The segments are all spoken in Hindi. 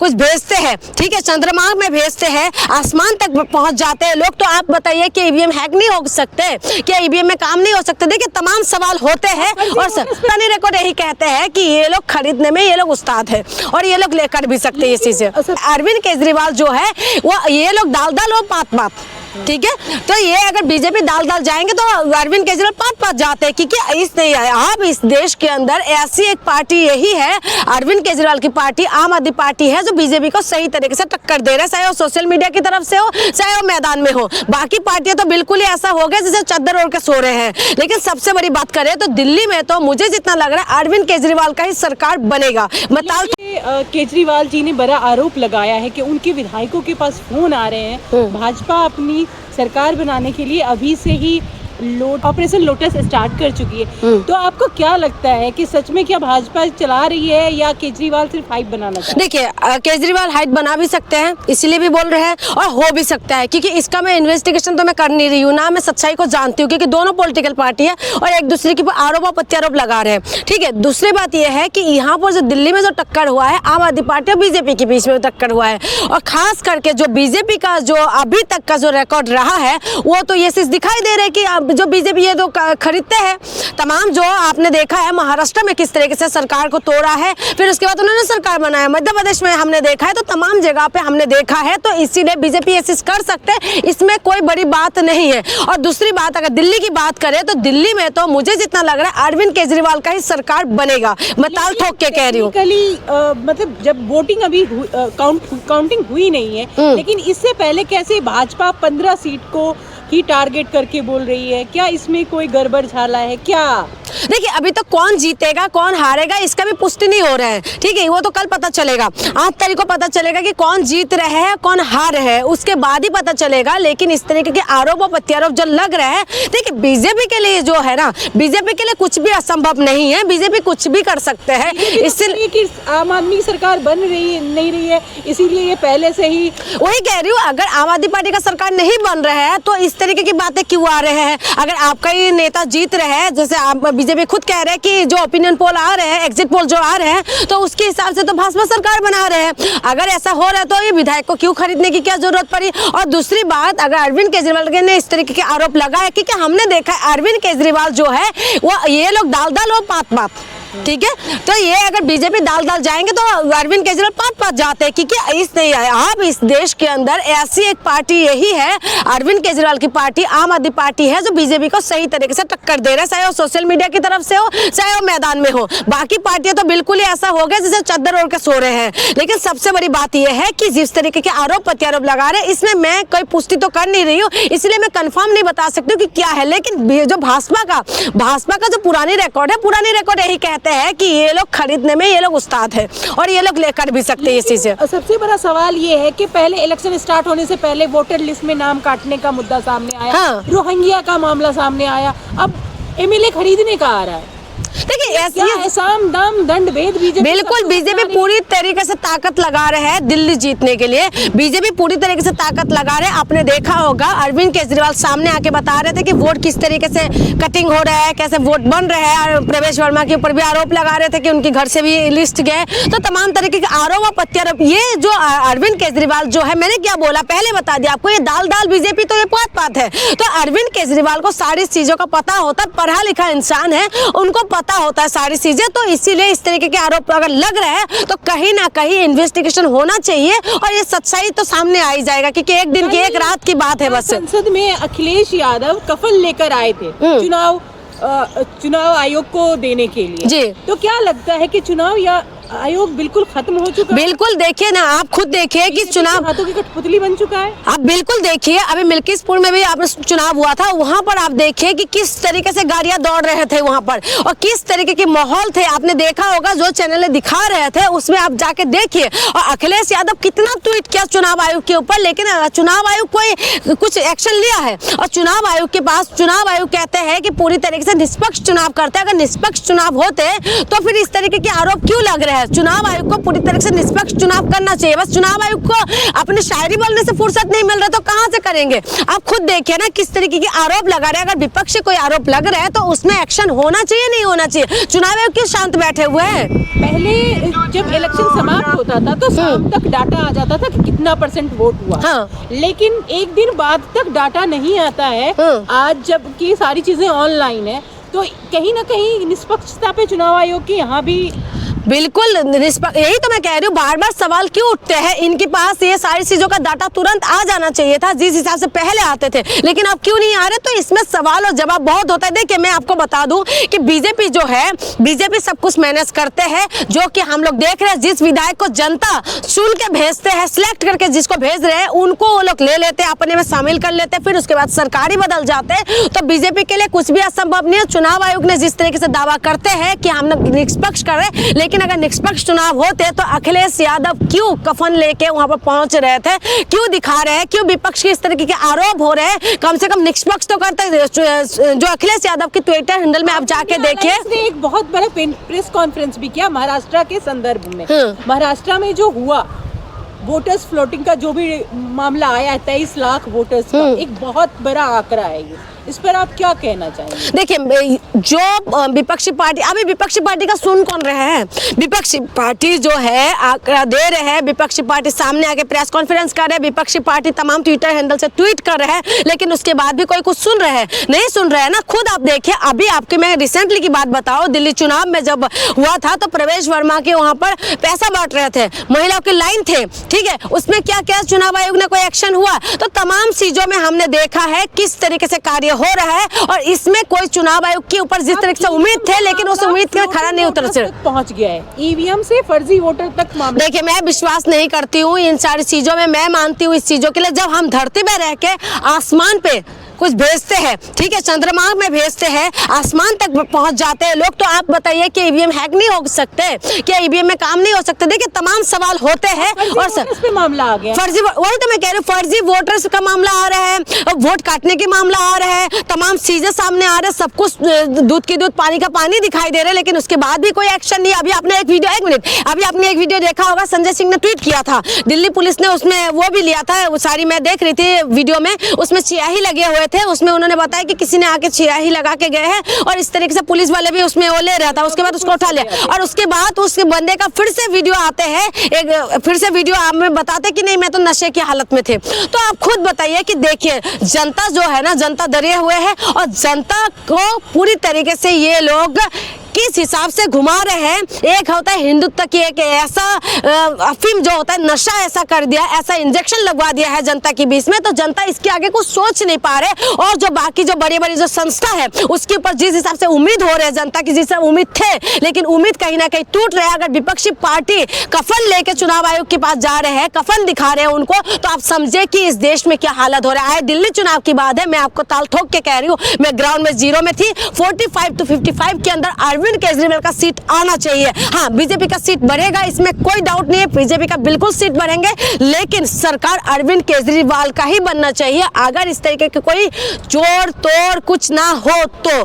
कुछ भेजते हैं, ठीक है, चंद्रमा में भेजते हैं, आसमान तक पहुंच जाते हैं लोग, तो आप बताइए कि ईवीएम हैक नहीं हो सकते, क्या ईवीएम में काम नहीं हो सकते? देखिए तमाम सवाल होते हैं और पुरानी रिकॉर्ड यही कहते हैं कि ये लोग खरीदने में ये लोग उस्ताद है और ये लोग लेकर भी सकते हैं ये चीजें। अरविंद केजरीवाल जो है वो ये लोग दाल दाल और पात पात, ठीक है, तो ये अगर बीजेपी दाल दाल जाएंगे तो अरविंद केजरीवाल पात पात जाते हैं, क्योंकि अब इस देश के अंदर ऐसी एक पार्टी यही है, अरविंद केजरीवाल की पार्टी, आम आदमी पार्टी है, जो बीजेपी को सही तरीके से टक्कर दे रहा है, चाहे वो सोशल मीडिया की तरफ से हो, चाहे वो मैदान में हो। बाकी पार्टियां तो बिल्कुल ही ऐसा हो गया जैसे चद्दर ओढ़ के सो रहे हैं। लेकिन सबसे बड़ी बात करें तो दिल्ली में तो मुझे जितना लग रहा है अरविंद केजरीवाल का ही सरकार बनेगा। केजरीवाल जी ने बड़ा आरोप लगाया है कि उनके विधायकों के पास फोन आ रहे हैं, भाजपा अपनी सरकार बनाने के लिए अभी से ही ऑपरेशन लोटस स्टार्ट कर चुकी है। तो आपको क्या लगता है कि सच में क्या भाजपा चला रही है या केजरीवाल सिर्फ हाइप बनाना चाहते हैं? देखिए केजरीवाल हाइप बना भी सकते हैं, इसलिए भी बोल रहे हैं, और हो भी सकता है, क्योंकि इसका मैं इन्वेस्टिगेशन तो मैं कर नहीं रही हूँ ना, मैं सच्चाई को जानती हूँ, क्योंकि दोनों पॉलिटिकल पार्टी है और एक दूसरे के आरोप प्रत्यारोप लगा रहे हैं, ठीक है। दूसरी बात यह है कि यहाँ पर जो दिल्ली में जो टक्कर हुआ है आम आदमी पार्टी और बीजेपी के बीच में टक्कर हुआ है, और खास करके जो बीजेपी का जो अभी तक का जो रिकॉर्ड रहा है वो तो ये चीज दिखाई दे रहा है कि जो बीजेपी ये तो खरीदते हैं तमाम, जो आपने देखा है महाराष्ट्र में किस तरीके से सरकार को तोड़ा है, फिर उसके बाद उन्होंने सरकार बनाया, मध्य प्रदेश में हमने देखा है, तो तमाम जगह पे हमने देखा है, तो इसीलिए बीजेपी ये चीज कर सकते हैं, इसमें कोई बड़ी बात नहीं है। और दूसरी बात अगर दिल्ली की बात करें तो दिल्ली में तो मुझे जितना लग रहा है अरविंद केजरीवाल का ही सरकार बनेगा, मैं ताल ठोक के कह रही हूँ। मतलब जब वोटिंग अभी काउंटिंग हुई नहीं है, लेकिन इससे पहले कैसे भाजपा 15 सीट को ही टारगेट करके बोल रही है, क्या इसमें कोई गड़बड़ झाला है क्या? देखिए अभी तो कौन जीतेगा कौन हारेगा इसका भी पुष्टि नहीं हो रहा है, ठीक है, वो तो कल पता चलेगा, 8 तारीख को पता चलेगा कि कौन जीत रहे हैं कौन हार रहे हैं, उसके बाद ही पता चलेगा। लेकिन इस तरीके के आरोप और प्रत्यारोप जो लग रहे हैं, देखिए बीजेपी के लिए जो है ना, बीजेपी के लिए कुछ भी असंभव नहीं है, बीजेपी कुछ भी कर सकते हैं। इससे आम आदमी सरकार बन रही नहीं रही है, इसीलिए ये पहले से ही वही कह रही हूँ, अगर आम आदमी पार्टी का सरकार नहीं बन रहा है तो इस तरीके की बातें क्यों आ रहे हैं? अगर आपका ही नेता जीत रहे हैं, जैसे आप बीजेपी खुद कह रहे हैं कि जो ओपिनियन पोल आ रहे हैं, एग्जिट पोल जो आ रहे हैं, तो उसके हिसाब से तो भाजपा सरकार बना रहे हैं। अगर ऐसा हो रहा है तो ये विधायक को क्यों खरीदने की क्या जरूरत पड़ी? और दूसरी बात, अगर अरविंद केजरीवाल ने इस तरीके के आरोप लगाए, क्योंकि हमने देखा है अरविंद केजरीवाल जो है वो ये लोग दाल दाल और पात पात, ठीक है, तो ये अगर बीजेपी दाल दाल जाएंगे तो अरविंद केजरीवाल पात पात जाते हैं, क्योंकि अब इस देश के अंदर ऐसी एक पार्टी यही है, अरविंद केजरीवाल की पार्टी, आम आदमी पार्टी है, जो बीजेपी को सही तरीके से टक्कर दे रहा है, चाहे वो सोशल मीडिया की तरफ से हो, चाहे वो मैदान में हो। बाकी पार्टियां तो बिल्कुल ही ऐसा हो गया जैसे चद्दर ओढ़ के सो रहे हैं। लेकिन सबसे बड़ी बात यह है कि जिस तरीके के आरोप प्रत्यारोप लगा रहे हैं, इसमें मैं कोई पुष्टि तो कर नहीं रही हूँ, इसलिए मैं कंफर्म नहीं बता सकती हूँ कि क्या है। लेकिन जो भाजपा का जो पुरानी रिकॉर्ड है, पुरानी रिकॉर्ड यही कहते हैं कि ये लोग खरीदने में ये लोग उस्ताद है और ये लोग लेकर भी सकते हैं ये चीजें। सबसे बड़ा सवाल ये है कि पहले इलेक्शन स्टार्ट होने से पहले वोटर लिस्ट में नाम काटने का मुद्दा सामने आया, हाँ। रोहिंग्या का मामला सामने आया, अब एमएलए खरीदने का आ रहा है। देखिए साम दाम दंड भेद बिल्कुल बीजेपी पूरी तरीके से ताकत लगा रहे हैं दिल्ली जीतने के लिए, बीजेपी पूरी तरीके से ताकत लगा रहे हैं। आपने देखा होगा अरविंद केजरीवाल सामने आके बता रहे थे कि वोट किस तरीके से कटिंग हो रहा है, कैसे वोट बन रहे हैं, प्रवेश वर्मा के ऊपर भी आरोप लगा रहे थे कि उनके घर से भी लिस्ट गए, तो तमाम तरीके के आरोप और प्रत्यारोप। ये जो अरविंद केजरीवाल जो है, मैंने क्या बोला पहले बता दिया आपको, ये दाल दाल बीजेपी तो ये पात पात है। तो अरविंद केजरीवाल को सारी चीजों का पता होता है, पढ़ा लिखा इंसान है, उनको पता होता है सारी चीजें, तो इसीलिए इस तरीके के आरोप अगर लग रहे हैं तो कहीं ना कहीं इन्वेस्टिगेशन होना चाहिए और ये सच्चाई तो सामने आ ही जाएगा, क्योंकि एक दिन की एक रात की बात है बस। संसद में अखिलेश यादव कफल लेकर आए थे चुनाव आयोग को देने के लिए जी, तो क्या लगता है कि चुनाव या आयोग बिल्कुल खत्म हो चुका है? बिल्कुल, देखिए ना, आप खुद देखिए कि चुनाव हाथों की कठपुतली बन चुका है। आप बिल्कुल देखिए, अभी मिल्कीपुर में भी आपने चुनाव हुआ था, वहां पर आप देखिए कि किस तरीके से गाड़ियां दौड़ रहे थे वहां पर और किस तरीके के माहौल थे। आपने देखा होगा, जो चैनल दिखा रहे थे उसमें आप जाके देखिए। और अखिलेश यादव कितना ट्वीट किया चुनाव आयोग के ऊपर, लेकिन चुनाव आयोग कोई कुछ एक्शन लिया है? और चुनाव आयोग के पास, चुनाव आयोग कहते हैं कि पूरी तरीके से निष्पक्ष चुनाव करते हैं। अगर निष्पक्ष चुनाव होते तो फिर इस तरीके के आरोप क्यों लग रहे हैं? है। चुनाव आयोग को पूरी तरह से निष्पक्ष चुनाव करना चाहिए। बस चुनाव आयोग को अपनी शायरी बोलने से फुर्सत नहीं मिल रहा तो कहाँ से करेंगे? आप खुद देखिए ना किस तरीके के आरोप लगा रहे हैं। अगर विपक्ष से कोई आरोप लग रहा है तो उसमें एक्शन होना चाहिए, नहीं होना चाहिए? चुनाव आयोग क्यों शांत बैठे हुए हैं? पहले जब इलेक्शन समाप्त होता था तो शाम तक डाटा आ जाता था कि कितना % वोट हुआ। हाँ। लेकिन एक दिन बाद तक डाटा नहीं आता है। आज जबकि सारी चीजें ऑनलाइन है तो कहीं ना कहीं निष्पक्षता पे चुनाव आयोग की यहाँ भी बिल्कुल निष्पक्ष, यही तो मैं कह रही हूँ। बार बार सवाल क्यों उठते हैं? इनके पास ये सारी चीजों का डाटा तुरंत आ जाना चाहिए था जिस हिसाब से पहले आते थे, लेकिन अब क्यों नहीं आ रहे? तो इसमें सवाल और जवाब बहुत होता है। देखिए मैं आपको बता दूं कि बीजेपी जो है, बीजेपी सब कुछ मैनेज करते हैं, जो कि हम लोग देख रहे हैं। जिस विधायक को जनता चुन के भेजते हैं, सिलेक्ट करके जिसको भेज रहे हैं उनको वो लोग ले लेते हैं, अपने में शामिल कर लेते हैं, फिर उसके बाद सरकार ही बदल जाते हैं। तो बीजेपी के लिए कुछ भी असंभव नहीं है। चुनाव आयोग ने जिस तरीके से दावा करते हैं कि हम लोग निष्पक्ष कर रहे हैं, लेकिन अगर निष्पक्ष चुनाव होते तो अखिलेश यादव क्यों कफन लेके वहां पर पहुंच रहे थे? क्यों दिखा रहे हैं? क्यों विपक्ष के इस तरीके के आरोप हो रहे हैं? कम से कम निष्पक्ष तो करते। जो अखिलेश यादव की ट्विटर हैंडल में आप जाके देखिए, एक बहुत बड़ा प्रेस कॉन्फ्रेंस भी किया महाराष्ट्र के संदर्भ में। महाराष्ट्र में जो हुआ वोटर्स फ्लोटिंग का जो भी मामला आया है, 23 लाख वोटर्स का, एक बहुत बड़ा आंकड़ा है ये। इस पर आप क्या कहना चाहेंगे? देखिए जो विपक्षी पार्टी, अभी विपक्षी पार्टी का सुन कौन रहे हैं? विपक्षी पार्टी जो है आंकड़ा दे रहे हैं, विपक्षी पार्टी सामने आके प्रेस कॉन्फ्रेंस कर रहे हैं, विपक्षी पार्टी तमाम ट्विटर हैंडल से ट्वीट कर रहे हैं, लेकिन उसके बाद भी कोई कुछ सुन रहे हैं? नहीं सुन रहे हैं ना। खुद आप देखिए, अभी आपके मैं रिसेंटली की बात बताओ, दिल्ली चुनाव में जब हुआ था तो प्रवेश वर्मा के वहां पर पैसा बांट रहे थे, महिलाओं की लाइन थे, ठीक है, उसमें क्या क्या चुनाव आयोग ने कोई एक्शन हुआ? तो तमाम चीजों में हमने देखा है किस तरीके से कार्य हो रहा है, और इसमें कोई चुनाव आयोग के ऊपर जिस तरीके से उम्मीद थे, लेकिन उस उम्मीद के खरा नहीं उतर से पहुंच गया है। ईवीएम से फर्जी वोटर तक मामला। देखिए मैं विश्वास नहीं करती हूँ इन सारी चीजों में। मैं मानती हूँ इस चीजों के लिए, जब हम धरती में रह के आसमान पे कुछ भेजते हैं, ठीक है, चंद्रमा में भेजते हैं, आसमान तक पहुंच जाते हैं लोग, तो आप बताइए कि ईवीएम हैक नहीं हो सकते? क्या ईवीएम में काम नहीं हो सकते? देखिए तमाम सवाल होते हैं। और इस पे मामला आ गया फर्जी, वही तो मैं कह रही हूँ, फर्जी वोटर्स का मामला आ रहा है, वोट काटने के मामला आ रहा है, तमाम चीजें सामने आ रहे हैं, सब कुछ दूध की दूध पानी का पानी दिखाई दे रहा है, लेकिन उसके बाद भी कोई एक्शन नहीं। अभी आपने एक वीडियो, एक मिनट, अभी आपने एक वीडियो देखा होगा, संजय सिंह ने ट्वीट किया था, दिल्ली पुलिस ने उसमें वो भी लिया था, वो सारी मैं देख रही थी वीडियो में, उसमें स्याही लगे हुए थे, उसमें उन्होंने बताया कि किसी ने आके स्याही लगा के गए हैं, और इस तरीके से पुलिस वाले भी उसमें वो ले रहा था। उसके बाद उसको उठा लिया, और उसके बाद उस बंदे का फिर से वीडियो आते हैं, एक फिर से वीडियो आप में बताते कि नहीं मैं तो नशे की हालत में थे। तो आप खुद बताइए कि देखिए जनता जो है ना, जनता डरे हुए है, और जनता को पूरी तरीके से ये लोग किस हिसाब से घुमा रहे हैं। एक होता है हिंदुत्व की एक ऐसा अफीम जो होता है, नशा ऐसा कर दिया, ऐसा इंजेक्शन लगवा दिया है जनता के बीच में, तो जनता इसके आगे कुछ सोच नहीं पा रहे। और जो बाकी जो बड़ी बड़ी जो संस्था है उसके ऊपर जिस हिसाब से उम्मीद हो रहे हैं जनता की, जिस उम्मीद थे, लेकिन उम्मीद कहीं ना कहीं टूट रहे हैं। अगर विपक्षी पार्टी कफन लेके चुनाव आयोग के पास जा रहे हैं, कफन दिखा रहे हैं उनको, तो आप समझे कि इस देश में क्या हालत हो रहा है। दिल्ली चुनाव की बात है, मैं आपको ताल ठोक के कह रही हूँ, मैं ग्राउंड में जीरो में थी, 45 to 55 के अंदर अरविंद केजरीवाल का सीट आना चाहिए। हाँ, बीजेपी का सीट बढ़ेगा, इसमें कोई डाउट नहीं है, बीजेपी का बिल्कुल सीट बढ़ेंगे, लेकिन सरकार अरविंद केजरीवाल का ही बनना चाहिए। अगर इस तरीके के कोई जोड़ तोड़ कुछ ना हो तो,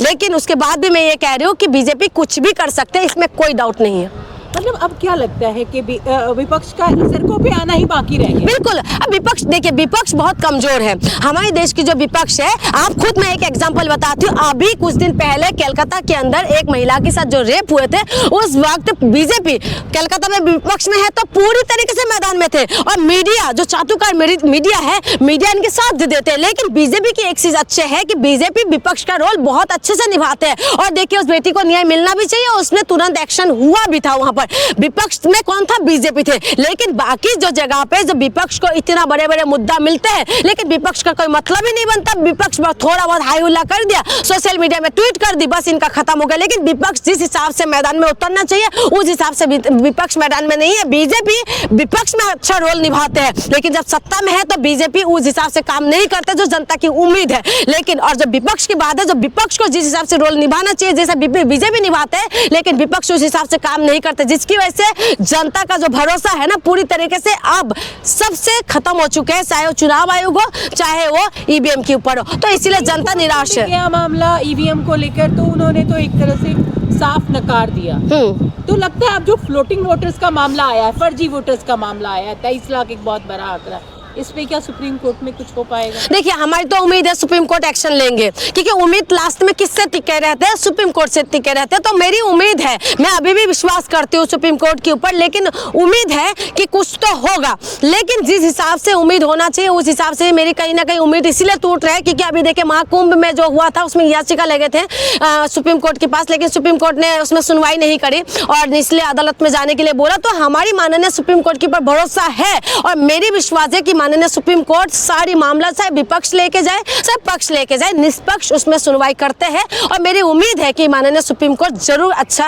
लेकिन उसके बाद भी मैं ये कह रही हूँ कि बीजेपी कुछ भी कर सकते हैं, इसमें कोई डाउट नहीं है। मतलब अब क्या लगता है कि विपक्ष का सड़कों पे आना ही बाकी रह गया? बिल्कुल, अब विपक्ष देखिए, विपक्ष बहुत कमजोर है हमारे देश की जो विपक्ष है। आप खुद, मैं एक एग्जांपल बताती हूँ, अभी कुछ दिन पहले कोलकाता के अंदर एक महिला के साथ जो रेप हुए थे, उस वक्त बीजेपी कोलकाता में विपक्ष में है तो पूरी तरीके से मैदान में थे, और मीडिया जो चातुकार मीडिया है, मीडिया इनके साथ दे देते हैं। लेकिन बीजेपी की एक चीज अच्छे है कि बीजेपी विपक्ष का रोल बहुत अच्छे से निभाते हैं, और देखिए उस बेटी को न्याय मिलना भी चाहिए, उसमें तुरंत एक्शन हुआ भी था। वहां पर विपक्ष में कौन था? बीजेपी थे। लेकिन बाकी जो जगह पे जो विपक्ष को इतना बड़े बड़े मुद्दा मिलते हैं, लेकिन विपक्ष का कोई मतलब ही नहीं बनता, विपक्ष थोड़ा बहुत हाई हुल्ला कर दिया, सोशल मीडिया में ट्वीट कर दी, बस इनका खत्म हो गया। लेकिन विपक्ष जिस हिसाब से मैदान में उतरना चाहिए उस हिसाब से विपक्ष मैदान में नहीं है। बीजेपी विपक्ष में अच्छा रोल निभाते हैं, लेकिन जब सत्ता में है तो बीजेपी उस हिसाब से काम नहीं करते जो जनता की उम्मीद है। लेकिन और जब विपक्ष की बात है, जो विपक्ष को जिस हिसाब से रोल निभाना चाहिए, जैसा बीजेपी निभाते हैं, लेकिन विपक्ष उस हिसाब से काम नहीं करते, जिसकी वजह से जनता का जो भरोसा है ना, पूरी तरीके से अब सबसे खत्म हो चुके हैं, चाहे वो चुनाव आयोग हो, चाहे वो ईवीएम के ऊपर हो। तो इसीलिए जनता निराश है। क्या मामला ईवीएम को लेकर, तो उन्होंने तो एक तरह से साफ नकार दिया। तो लगता है अब जो फ्लोटिंग वोटर्स का मामला आया है, फर्जी वोटर्स का मामला आया है, 23 लाख एक बहुत बड़ा आंकड़ा, इस पे क्या सुप्रीम कोर्ट में कुछ हो पाएगा? देखिए, हमारी तो उम्मीद है सुप्रीम कोर्ट एक्शन लेंगे, क्योंकि उम्मीद लास्ट में किससे टिके रहते हैं? सुप्रीम कोर्ट से टिके रहते हैं। तो मेरी उम्मीद है, मैं अभी भी विश्वास करती हूँ सुप्रीम कोर्ट के ऊपर, लेकिन उम्मीद है कि कुछ तो होगा। लेकिन जिस हिसाब से उम्मीद होना चाहिए उस हिसाब से मेरी कहीं ना कहीं उम्मीद इसीलिए टूट रहा है, क्योंकि अभी देखिए महाकुंभ में जो हुआ था उसमें याचिका लगे थे सुप्रीम कोर्ट के पास, लेकिन सुप्रीम कोर्ट ने उसमें सुनवाई नहीं करी और निचले अदालत में जाने के लिए बोला। तो हमारी माननीय सुप्रीम कोर्ट के ऊपर भरोसा है और मेरी विश्वास है कि माननीय सुप्रीम कोर्ट सारी मामला चाहे विपक्ष लेके जाए चाहे पक्ष लेके जाए, निष्पक्ष उसमें सुनवाई करते हैं और मेरी उम्मीद है कि माननीय सुप्रीम कोर्ट जरूर अच्छा